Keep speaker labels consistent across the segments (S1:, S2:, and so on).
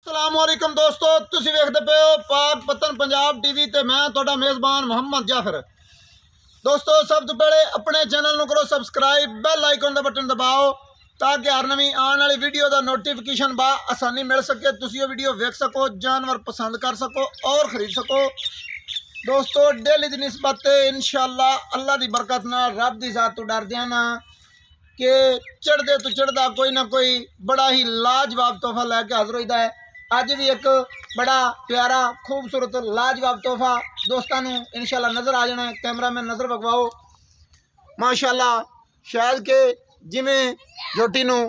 S1: अस्सलामुअलैकुम दोस्तों, तुसी वेखदे पे हो पाक पतन पंजाब टीवी ते मैं तुहाडा मेज़बान मोहम्मद जाफर। दोस्तों, सब तो पहले अपने चैनल करो सबसक्राइब, बेल आइकन का बटन दबाओ ताकि हर नवी आने वाली वीडियो का नोटिफिकेशन बा आसानी मिल सके, तुसी वो वीडियो वेख सको, जानवर पसंद कर सको और खरीद सको। दोस्तों, डेली की निस्बत इंशाअल्लाह अल्लाह की बरकत नाल रब की ज़ात तो डरदे ना कि चढ़ते तो चढ़ता कोई ना कोई बड़ा ही लाजवाब तोहफा लैके हाजिर होता है। अज भी एक बड़ा प्यारा खूबसूरत लाजवाब तोहफा दोस्तों इंशाल्लाह नज़र आ जाना है। कैमरा मैन नज़र भगवाओ। माशाल्लाह, शायद के जिमें झोटी नूं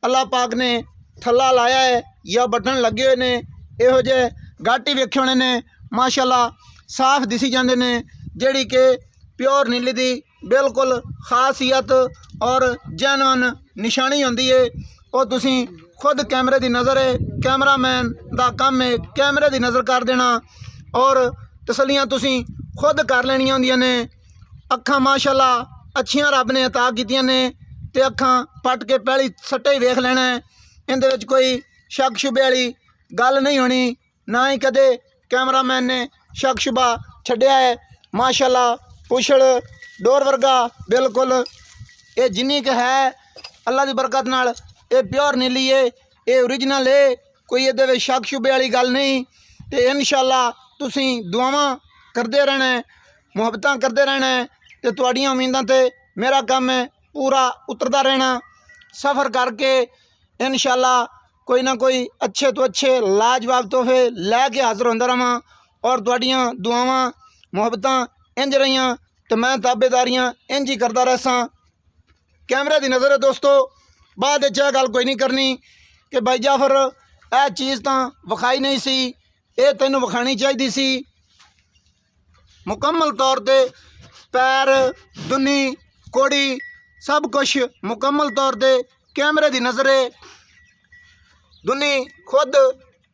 S1: अल्लाह पाक ने थल्ला लाया है या बटन लगे हुए ने, इहो जे गाटी वेखे होने ने। माशाल्लाह साफ दिसी जाते ने, जिहड़ी कि प्योर नीली दी बिल्कुल खासियत और जैनवन निशानी होंदी है। वो तुसी खुद कैमरे की नज़र है, कैमरामैन का काम है कैमरे की नज़र कर देना और तसलियाँ तुसी खुद कर लेनियां होंदियां ने। अखां माशाल्लाह अच्छियां रब ने अता कीतियां ने ते अखां पट के पहली सट्टे ही वेख लेना है। इहदे विच कोई शक शुबे वाली गल नहीं होनी, ना ही कदे कैमरामैन ने शक शुबा छड्डिया है। माशाल्लाह पुछड़ डोर वर्गा बिल्कुल ये जिन्नी क है अल्लाह की बरकत नाल ये प्योर नीली है, ये ओरिजिनल है, कोई ये शक शुबे वाली गल नहीं। तो इंशाअल्लाह तुसी दुआवां करते रहना है, मुहब्बतां करते रहना है, तो तुहाड़ियां उम्मीदां ते मेरा काम है पूरा उतरता रहना। सफ़र करके इंशाअल्लाह कोई ना कोई अच्छे तो अच्छे लाजवाब तोहफे लैके हाजिर होंदा रहां और तुहाड़ियां दुआवां मुहब्बतां इंज रहियां तो मैं ताबेदारियां इंज ही करता रहसा। कैमरे की नज़र है दोस्तों, बाद गल कोई नहीं करनी कि भाई जाफर यह चीज़ तो विखाई नहीं सी, ये तेनों विखानी चाहिए सी। मुकम्मल तौर पर पैर दुनी कोड़ी सब कुछ मुकम्मल तौर पर कैमरे की नज़र है। दुनी खुद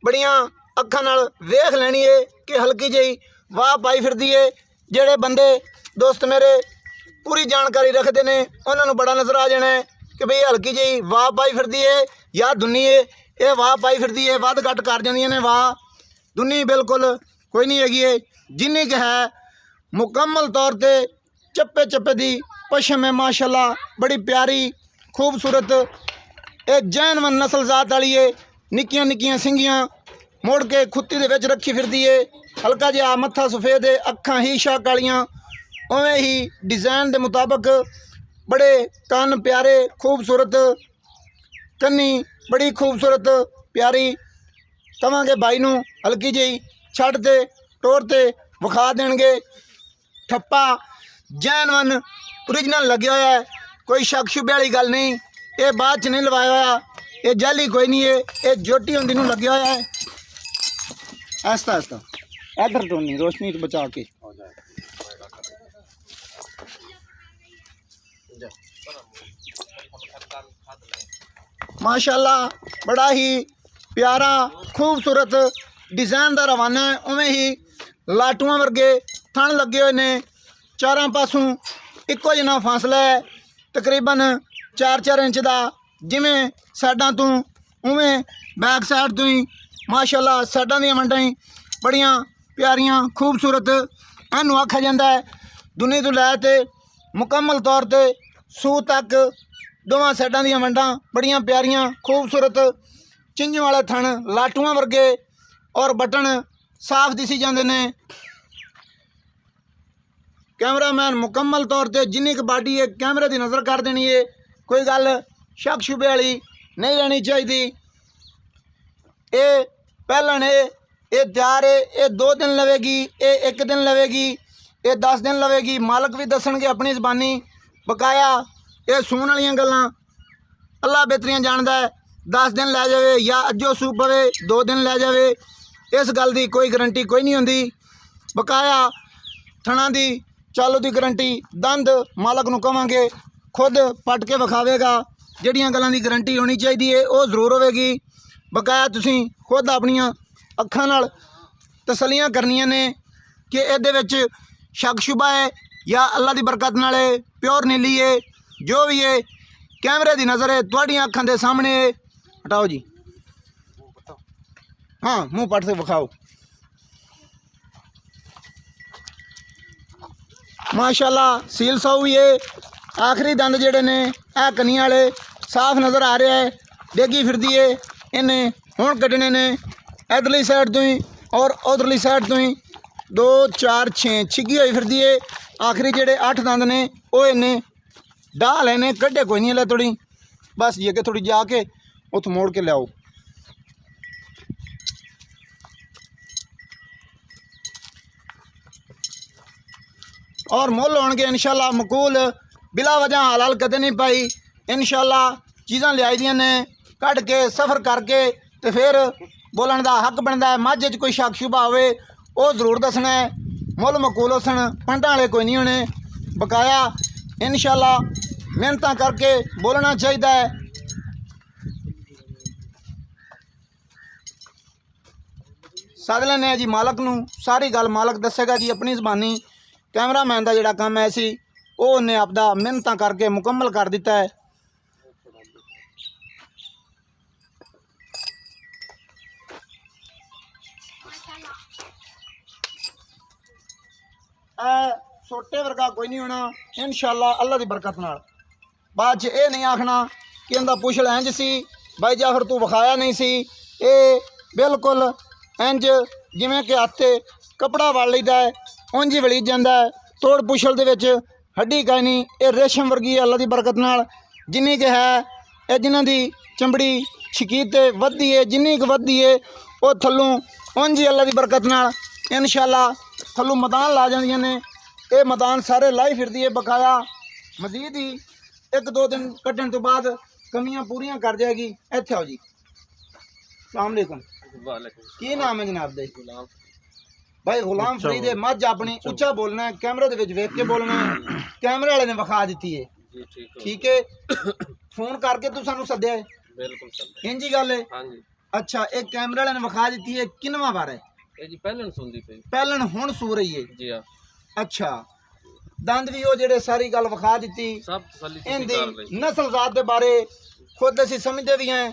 S1: बड़िया अखां नाल वेख लैनी है कि हल्की जी वाह पाई फिरदी है। जेड़े बंदे दोस्त मेरे पूरी जानकारी रखते हैं उन्होंने बड़ा नज़र आ जाना है कि भाई हल्की जी वाह पाई फिरदी है या दुनी है, ये वाह पाई फिरदी है, वध घट कर जांदियां ने। वाह दुनी बिल्कुल कोई नहीं हैगी है, जिन्नी क है मुकम्मल तौर पर चप्पे चप्पे की पशम है। माशाल्लाह बड़ी प्यारी खूबसूरत ये जैनवन नस्ल जात वाली है। निक्कियां निक्कियां सिंगियां मुड़ के खुत्ती दे विच रखी फिरदी है, हल्का जिहा मत्था सफेद है, अखां ही शाह कालियां, उवें ही डिज़ाइन के मुताबिक बड़े कन प्यारे खूबसूरत, कन्नी बड़ी खूबसूरत प्यारी। कहांगे भाई नूं हल्की जी छड़ ते टोर ते विखा देणगे। ठप्पा जैनवन ओरिजिनल लगे हुआ है, कोई शक शुबे वाली गल नहीं। ये बाद च नहीं लवाया होया, ये जाली कोई नहीं है, ये जोटी होंदी नूं लगे हुआ है। आस्ता आस्ता इधर तो नहीं, रोशनी तो बचा के माशाल्लाह बड़ा ही प्यारा खूबसूरत डिज़ाइन का रवाना है। उवें ही लाटूआं वर्गे थण लगे हुए ने, चारों पासों इक्को जिहा फासला है तकरीबन 4-4 इंच का। जिमें साइडां तो उवें बैक साइड तो ही माशाल्लाह साइडां दी मंडां ही बड़ियां प्यारियां खूबसूरत इनू आख्या जाता है। दुनी तो लै ते मुकम्मल तौर पर सूह तक दोवां साइडां दी वंडां बड़ियां प्यारियां खूबसूरत, चिंजों वाले थण लाटूआं वर्गे और बटन साफ दिसी जाते ने। कैमरामैन मुकम्मल तौर पर जिन्नी क बाडी है कैमरे की नज़र कर देनी है, कोई गल शक शुबे वाली नहीं रहनी चाहिए। ये पहलन है, ये तैयार है, ये 2 दिन लवेगी, ये 1 दिन लवेगी, ये 10 दिन लवेगी। मालक भी दसणगे अपनी ज़बानी बकाया। ये सूण वाली गल्लां अल्लाह बेहतरियां जानदा है, 10 दिन लै जावे या अजो सूह पवे 2 दिन लै जावे, इस गल की कोई गारंटी कोई नहीं होंदी। बकाया थणा की चालू की गारंटी दंद मालक नूं कहांगे खुद पट के विखावेगा। जिहड़ियां गल्लां की गारंटी होनी चाहिए है वो जरूर होवेगी। बकाया तुसीं खुद अपनियां अखां नाल तसलियां करनियां ने कि इहदे विच शक शुबा है या अल्लाह की बरकत नाल प्योर नीली है। जो भी है कैमरे की नज़र है तुहाड़ियां अखां दे सामने। हटाओ जी, हाँ मुंह पट से विखाओ। माशाल्लाह सील सौ ही है। आखिरी दंद जेडे ने आ कनिया वाले साफ नज़र आ रहा है। डेगी फिरदी है इन्हें हुण कड्ढने ने इधरली साइड तो ही और उधरली साइड तो ही 2 4 6 छिगी हुई फिरदी है। आखिरी जेडे 8 दंद ने वो इन्हें डाह लेने कड्ढे कोई नहीं ले थोड़ी बस ये कि थोड़ी जाके उत मोड़ के लियाओ। और मुल होणगे इंशाल्लाह मकूल बिला वजह हलाल कदे नहीं पाई। इंशाल्लाह चीज़ां लियाई दियां ने कढ़ के सफ़र करके तो फिर बोलण दा हक बनता है। मझ कोई शक शुबा होवे वो जरूर दसना है। मुल मकूल होसन पंडां वाले कोई नहीं होने बकाया। इंशाल्लाह मेहनत करके बोलना चाहिए है। सद लैने जी मालक नूं सारी गल मालक दसेगा जी अपनी ज़बानी। कैमरा मैन का जोड़ा काम है सी वो उन्हें आपदा मेहनत करके मुकम्मल कर दिता है। छोटे वर्गा कोई नहीं होना इंशाल्लाह अल्लाह की बरकत नाल। बाद च ये नहीं आखना कि इनका पुछल इंज सी भाई जाफर तू विखाया नहीं सी। ये बिल्कुल इंज जिमें कि हत्थे कपड़ा वड़ लईदा है उंज ही वली जाता है। तोड़ पुछल दे विच हड्डी काई नहीं। ये रेशम वर्गी है अल्लाह की बरकत नाल जिन्नी कि है। ये जिन्हां दी चमड़ी शकीत वधदी है जिन्नी कि वधदी है वो थल्लों उंज ही अल्लाह की बरकत नाल इंशाल्लाह थल्लों मैदान ला जांदियां ने। ये मैदान सारे लाई फिरदी है बकाया। मजीद ही 1-2 दिन कड्ढण तो बाद कमियां पूरियां कर जाएगी। इत्थे आओ जी। अस्सलाम वालेकुम। की नाम है जनाब दे? भाई गुलाम फरीद है। मझ अपनी उच्चा बोलना है कैमरे दे विच वेख के बोलना है। कैमरे वाले ने विखा दी है ठीक है। फोन करके तू सानू सद्या है? बिल्कुल सर इंजी गल है। हां जी अच्छा एक कैमरे वाले ने विखा दी है किनवा बार है? ये जी पहलन सुनदी पई पहलन हुण सू रही है जी। हां अच्छा दंद भी वो जेडे सारी गल विखा दी सब तसल्ली इनदी नस्ल जात दे बारे खुद असीं समझदे भी हैं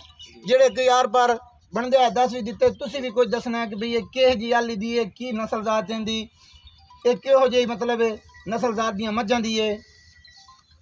S1: जेडे कि यार पर बनते है 10 भी दिते। तुसीं भी कुछ दसना है कि भाई ये किह जी आली दी है की नस्ल जात इनदी ये किहो जी मतलब नस्ल जात दियां मझां दी है।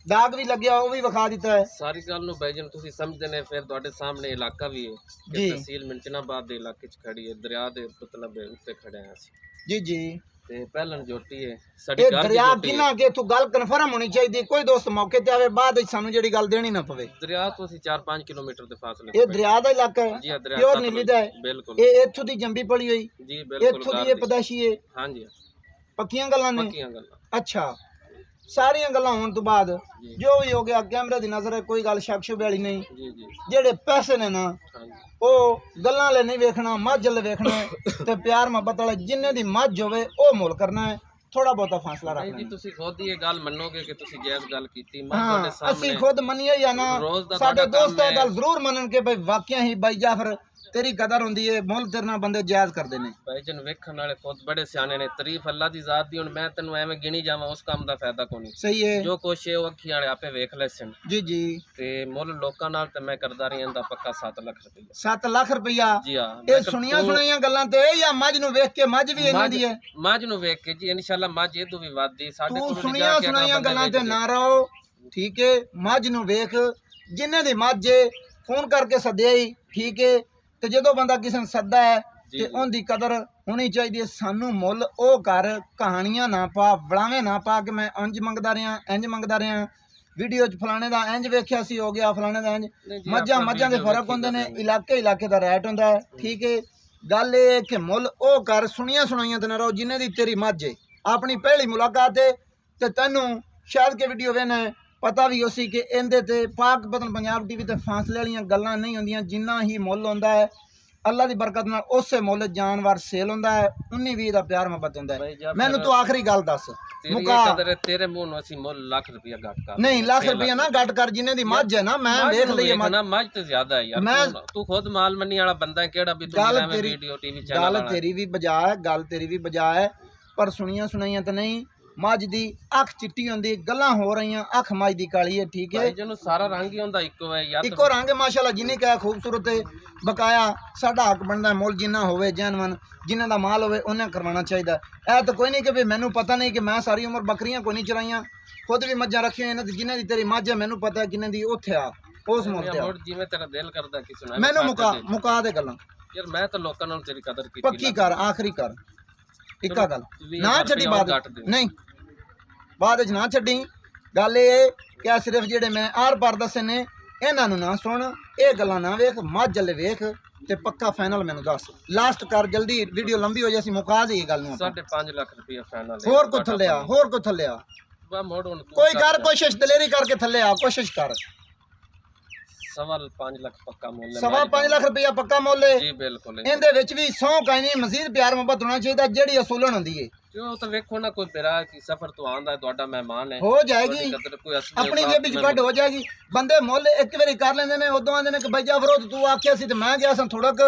S1: दाग भी लग्या वो भी विखा दिता है सारी गल नूं भाई जन तुसीं समझदे ने। फिर तुहाडे सामने इलाका भी है कि तहसील मिंचनाबाद दे इलाके च खड़ी है दरिया दे मतलब उत्ते खड़े हैं असीं जी जी। ते पहलन जोटी है साडी गल दरिया किना के तू गल कन्फर्म होनी चाहिए। कोई दोस्त मौके ते आवे बाद विच सानू जेड़ी गल देनी ना पवे। दरिया तो असीं 4-5 किलोमीटर दे फासले ये दरिया दा इलाका है जी। दरिया प्योर नीली दा है बिल्कुल। ये इत्थों दी जंबी पड़ी हुई जी बिल्कुल। इत्थों दी ये पदाशी है हां जी पक्कियां गल्लां ने पक्कियां गल्लां। अच्छा सारियां गल्लां होण तो बाद जो भी हो गया कैमरे दी नजर है कोई गल शक शुबे वाली नहीं जी जी। जेड़े पैसे ने ना वो गल्लां ले नहीं वेखना मझ ले वेखना ते प्यार मोहब्बत वाले जिन्ने दी मझ होवे ओ मोल करना है। थोड़ा बहुत फासला रखना जी। तुसी खुद ही ये गल मनोगे कि तुसी जायज गल कीती मैं ਤੁਹਾਡੇ सामने ਅਸੀਂ खुद मनिए या ना साडे दोस्त ये गल जरूर मनन के भाई वाकई ही भाई जाफर तेरी कदर होंदी है मुल तेरे नाल बंदे जायज करदे ने। भाई जन वेखण वाले खुद बड़े सियाने ने तारीफ अल्लाह दी जात दी। हुण मैं तैनूं एवें गिणी जावां उस काम दा फायदा कोनी सही है। जो कुछ है वो अखियां वाले आपे वेख लेसन जी जी। ते मुल लोकां नाल ते मैं करदा रही दा पक्का 7 लाख रुपया 7 लाख रुपया जी। हां ये सुनियां सुनाइयां गल्लां ते या मझ नूं वेख के मझ भी इन्हां दी है मझ नूं वेख के जी इंशाल्लाह मझ ए तो भी वादी साडे कोल सुनियां सुनाइयां गल्लां ते ना रहो ठीक है। मझ नूं वेख जिन्ने दी मझ फोन करके सद्या ही ठीक है। तो जो बंदा किसी ने सद्दा है तो उनकी कदर होनी चाहिए। सानू मुल ओ कर कहानियां ना पा बड़ावे ना पा कि मैं इंज मंगदा रहा इंज मंगदा रहा वीडियो च फलाने का इंज वेख्या सी हो गया फलाने का इंज। मझां के फर्क होंदे ने इलाके इलाके का रेट होंदा है ठीक है। गल ये कि मुल ओ कर सुनिया सुनाइयां ते ना रहो जिन्हें दी तेरी मझ है अपनी पहली मुलाकात है तो तैनू शायद के वीडियो वेना पता भी उसी कि इहदे ते पाक पतन पंजाब टीवी ते फासले वालियां गल्लां नहीं होंदियां। जिन्ना ही मुल होंदा है अल्लाह की बरकत नाल उस मुल जानवर सेल होंदा है 19-20 दा प्यार मोहब्बत होंदा है। मैनू तू आखिरी गल दस मुका तेरे मुंह नु ਅਸੀਂ ਮੁੱਲ ਲੱਖ रुपया घट कर नहीं लाख रुपया ना घट कर जिन्ने दी मझ है ना मैं देख लई है ना मझ ते ज्यादा है यार। तू खुद माल मन्नी वाला बंदा केड़ा भी तू एवें वीडियो टीवी चैनल गल तेरी भी बजा है गल तेरी भी बजा है पर सुनियां सुनाइयां तो नहीं ਮੱਝ ਦੀ ਅੱਖ ਚਿੱਟੀ ਹੁੰਦੀ, ਗੱਲਾਂ ਹੋ ਰਹੀਆਂ, ਅੱਖ ਮੱਝ ਦੀ ਕਾਲੀ ਹੈ। ਠੀਕ ਹੈ
S2: ਭਾਈ ਜਿਹਨੂੰ ਸਾਰਾ ਰੰਗ ਹੀ ਹੁੰਦਾ ਇੱਕੋ ਹੈ ਯਾਰ।
S1: ਇੱਕੋ ਰੰਗ ਹੈ ਮਾਸ਼ਾਅੱਲਾ। ਜਿੰਨੀ ਕਾ ਖੂਬਸੂਰਤ ਹੈ ਬਕਾਇਆ ਸਾਡਾ ਹੱਕ ਬਣਦਾ, ਮੁੱਲ ਜਿੰਨਾ ਹੋਵੇ ਜੈਨਵਨ ਜਿਨ੍ਹਾਂ ਦਾ ਮਾਲ ਹੋਵੇ ਉਹਨੇ ਕਰਵਾਉਣਾ ਚਾਹੀਦਾ। ਇਹ ਤਾਂ ਕੋਈ ਨਹੀਂ ਕਿ ਵੀ ਮੈਨੂੰ ਪਤਾ ਨਹੀਂ ਕਿ ਮੈਂ ਸਾਰੀ ਉਮਰ ਬੱਕਰੀਆਂ ਕੋਈ ਨਹੀਂ ਚਰਾਈਆਂ, ਖੁਦ ਵੀ ਮੱਝਾਂ ਰੱਖੀਆਂ ਇਹਨਾਂ ਦੀ, ਜਿਨ੍ਹਾਂ ਦੀ ਤੇਰੀ ਮੱਝ ਹੈ ਮੈਨੂੰ ਪਤਾ ਕਿੰਨੇ ਦੀ ਉੱਥੇ ਆ ਉਸ ਮੁੱਲ ਤੇ ਆ।
S2: ਜਿਵੇਂ ਤੇਰਾ ਦਿਲ ਕਰਦਾ ਕਿਸੇ ਨੂੰ
S1: ਮੈਨੂੰ ਮੁਕਾ ਦੇ ਗੱਲਾਂ
S2: ਯਾਰ। ਮੈਂ ਤਾਂ ਲੋਕਾਂ ਨਾਲ ਤੇਰੀ ਕਦਰ ਕੀਤੀ
S1: ਪੱਕੀ ਕਰ, ਆਖਰੀ ਕਰ, ਇੱਕਾ ਗੱਲ ਨਾ ਛੱਡੀ ਬਾਅਦ ਨਹੀਂ, ਬਾਅਦ ਵਿੱਚ ਨਾ ਛੱਡੀ। ਗੱਲ ਇਹ ਕਿ ਸਿਰਫ ਜਿਹੜੇ ਮੈਂ ਆਰ ਪਾਰ ਦੱਸੇ ਨੇ ਇਹਨਾਂ ਨੂੰ ਨਾ ਸੁਣ, ਇਹ ਗੱਲਾਂ ਨਾ ਵੇਖ, ਮੱਝ ਵਾਲੇ ਵੇਖ ਤੇ ਪੱਕਾ ਫਾਈਨਲ ਮੈਨੂੰ ਦੱਸ। ਲਾਸਟ ਕਰ ਜਲਦੀ, ਵੀਡੀਓ ਲੰਬੀ ਹੋ ਜਾਸੀ, ਮੁਕਾ ਦੇ ਇਹ ਗੱਲ ਨੂੰ।
S2: 5.5 ਲੱਖ ਰੁਪਏ ਫਾਈਨਲ।
S1: ਹੋਰ ਕੋ ਥੱਲੇ ਆ, ਹੋਰ ਕੋ ਥੱਲੇ ਆ, ਕੋਈ ਕਰ ਕੋਸ਼ਿਸ਼, ਦਲੇਰੀ ਕਰਕੇ ਥੱਲੇ ਆ, ਕੋਸ਼ਿਸ਼ ਕਰ।
S2: 5.5 ਲੱਖ ਪੱਕਾ ਮੁੱਲ ਹੈ।
S1: 5.5 ਲੱਖ ਰੁਪਇਆ ਪੱਕਾ ਮੁੱਲ ਹੈ
S2: ਜੀ ਬਿਲਕੁਲ।
S1: ਇਹਦੇ ਵਿੱਚ ਵੀ ਸੌ ਕਾਇਨੀ ਮਜ਼ੀਦ ਪਿਆਰ ਮੁਹੱਬਤ ਹੋਣਾ ਚਾਹੀਦਾ, ਜਿਹੜੀ ਅਸੂਲਣ ਹੁੰਦੀ ਹੈ।
S2: ਕਿਉਂ ਤਾਂ ਵੇਖੋ ਨਾ, ਕੋਈ ਤੇਰਾ ਕੀ ਸਫ਼ਰ ਤੋਂ ਆਂਦਾ, ਤੁਹਾਡਾ ਮਹਿਮਾਨ ਹੈ,
S1: ਹੋ ਜਾਏਗੀ ਆਪਣੀ ਜੇਬ ਵਿੱਚ ਕੱਢ ਹੋ ਜਾਏਗੀ। ਬੰਦੇ ਮੁੱਲ ਇੱਕ ਵਾਰੀ ਕਰ ਲੈਂਦੇ ਨੇ, ਉਦੋਂ ਆਂਦੇ ਨੇ ਕਿ ਬਈ ਜਾਫਰੋ ਤੂੰ ਆਖਿਆ ਸੀ ਤੇ ਮੈਂ ਗਿਆ ਸਾਂ ਥੋੜਕ,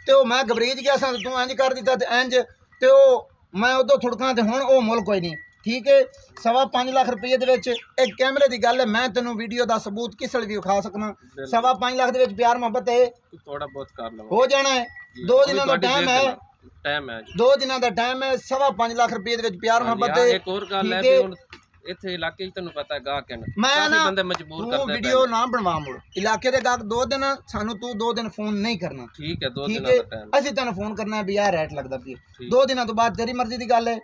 S1: ਤੇ ਉਹ ਮੈਂ ਗਬਰੀਜ ਗਿਆ ਸਾਂ, ਤੂੰ ਇੰਜ ਕਰ ਦਿੱਤਾ ਤੇ ਇੰਜ, ਤੇ ਉਹ ਮੈਂ ਉਦੋਂ ਥੁੜਕਾਂ ਤੇ ਹੁਣ ਉਹ ਮੁੱਲ ਕੋਈ ਨਹੀਂ। ਠੀਕ ਹੈ 5.5 ਲੱਖ ਰੁਪਏ ਦੇ ਵਿੱਚ ਇੱਕ ਕੈਮਰੇ ਦੀ ਗੱਲ ਹੈ, ਮੈਂ ਤੈਨੂੰ ਵੀਡੀਓ ਦਾ ਸਬੂਤ ਕਿਸ ਵੇਲੇ ਵੀ ਵਿਖਾ ਸਕਣਾ। 5.5 ਲੱਖ ਦੇ ਵਿੱਚ ਪਿਆਰ ਮੁਹੱਬਤ ਹੈ,
S2: ਥੋੜਾ ਬਹੁਤ ਕਰ ਲਵਾਂ,
S1: ਹੋ ਜਾਣਾ ਹੈ। 2 ਦਿਨਾਂ ਦਾ ਟਾਈਮ ਹੈ, 2 ਦਿਨਾਂ ਦਾ ਟਾਈਮ ਹੈ। 5.5 ਲੱਖ ਰੁਪਏ ਦੇ ਵਿੱਚ ਪਿਆਰ ਮੁਹੱਬਤ ਹੈ।
S2: ਇੱਕ ਹੋਰ ਗੱਲ ਹੈ ਵੀ ਹੁਣ ਇੱਥੇ ਇਲਾਕੇ 'ਚ ਤੈਨੂੰ ਪਤਾ ਗਾਹਕ ਹੈ, ਕਾਫੀ ਬੰਦੇ ਮਜਬੂਰ ਕਰਦੇ ਪਏ।
S1: ਵੀਡੀਓ ਨਾ ਬਣਵਾ ਮੁੜ, ਇਲਾਕੇ ਦੇ ਗਾਹਕ 2 ਦਿਨ ਸਾਨੂੰ ਤੂੰ 2 ਦਿਨ ਫੋਨ ਨਹੀਂ ਕਰਨਾ।
S2: ਠੀਕ ਹੈ 2 ਦਿਨਾਂ ਦਾ ਟਾਈਮ,
S1: ਅਸੀਂ ਤੈਨੂੰ ਫੋਨ ਕਰਨਾ ਵੀ ਆਹ ਰੇਟ ਲੱਗਦਾ ਪਈ। 2 ਦਿਨਾਂ ਤੋਂ ਬਾਅਦ ਤੇਰੀ ਮਰਜ਼ੀ ਦੀ ਗੱਲ ਹੈ।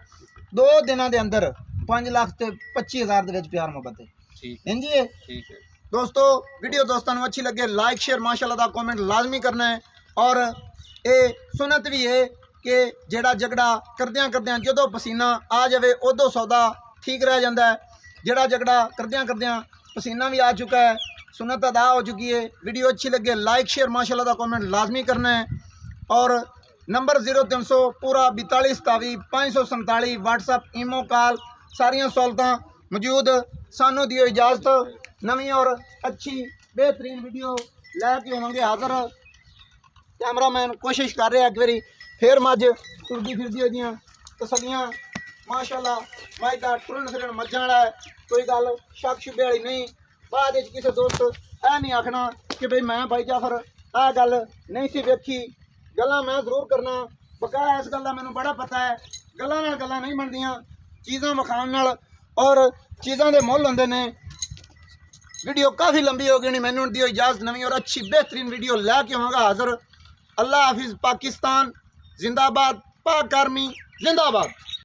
S1: 2 ਦਿਨਾਂ ਦੇ ਅੰਦਰ 5 ਲੱਖ ਤੇ 25,000 ਦੇ ਵਿੱਚ ਪਿਆਰ ਮੁਹੱਬਤ ਹੈ।
S2: ਠੀਕ
S1: ਇੰਜੀ ਹੈ।
S2: ਠੀਕ ਹੈ
S1: ਦੋਸਤੋ, ਵੀਡੀਓ ਦੋਸਤਾਂ ਨੂੰ ਅੱਛੀ ਲੱਗੇ ਲਾਈਕ ਸ਼ੇਅਰ ਮਾਸ਼ਾਅੱਲਾ ਦਾ ਕमेंट ਲਾਜ਼ਮੀ ਕਰਨਾ ਹੈ। ਔਰ ਇਹ ਸੁਨਤ ਵੀ ਹੈ ਕਿ ਜਿਹੜਾ ਝਗੜਾ ਕਰਦਿਆਂ ਜਦੋਂ ਪਸੀਨਾ ਆ ਜਾਵੇ ਉਦੋਂ ਸੌਦਾ ਠੀਕ ਰਹਿ ਜਾਂਦਾ ਹੈ। ਜਿਹੜਾ ਝਗੜਾ ਕਰਦਿਆਂ ਪਸੀਨਾ ਵੀ ਆ ਚੁੱਕਾ ਹੈ, सुन्नत अदा हो चुकी है। वीडियो अच्छी लगे लाइक शेयर माशाल्लाह का कमेंट लाजमी करना है। और नंबर 0300 पूरा 42 तावी 547 व्हाट्सअप ईमो कॉल सारिया सहूलत मौजूद। सानू दियो इजाज़त नवी और अच्छी बेहतरीन वीडियो लैके होंगे हाज़र। कैमरामैन कोशिश कर रहे एक बारी फिर मझ टुरदी फिरदी होदियां तसलियां माशाल्लाह मझ का टुरन फिरन मझां वाला है, कोई गल शक शुबे वाली नहीं। बाद किसी दोस्त ऐ नहीं आखना कि भाई मैं भाई जाफर आ गल नहीं सी वेखी, गल्लां मैं जरूर करना बकाया। इस गल का मैनूं बड़ा पता है, गल्लां नाल गल्लां नहीं बनदियां, चीज़ां विखाण नाल और चीज़ां दे मुल हुंदे ने। वीडियो काफ़ी लंबी हो गई नहीं, मैनूं दियो इजाज़त नवीं और अच्छी बेहतरीन वीडियो लैके होवांगा हाज़र। अल्लाह हाफिज़। पाकिस्तान जिंदाबाद, पाक आर्मी जिंदाबाद।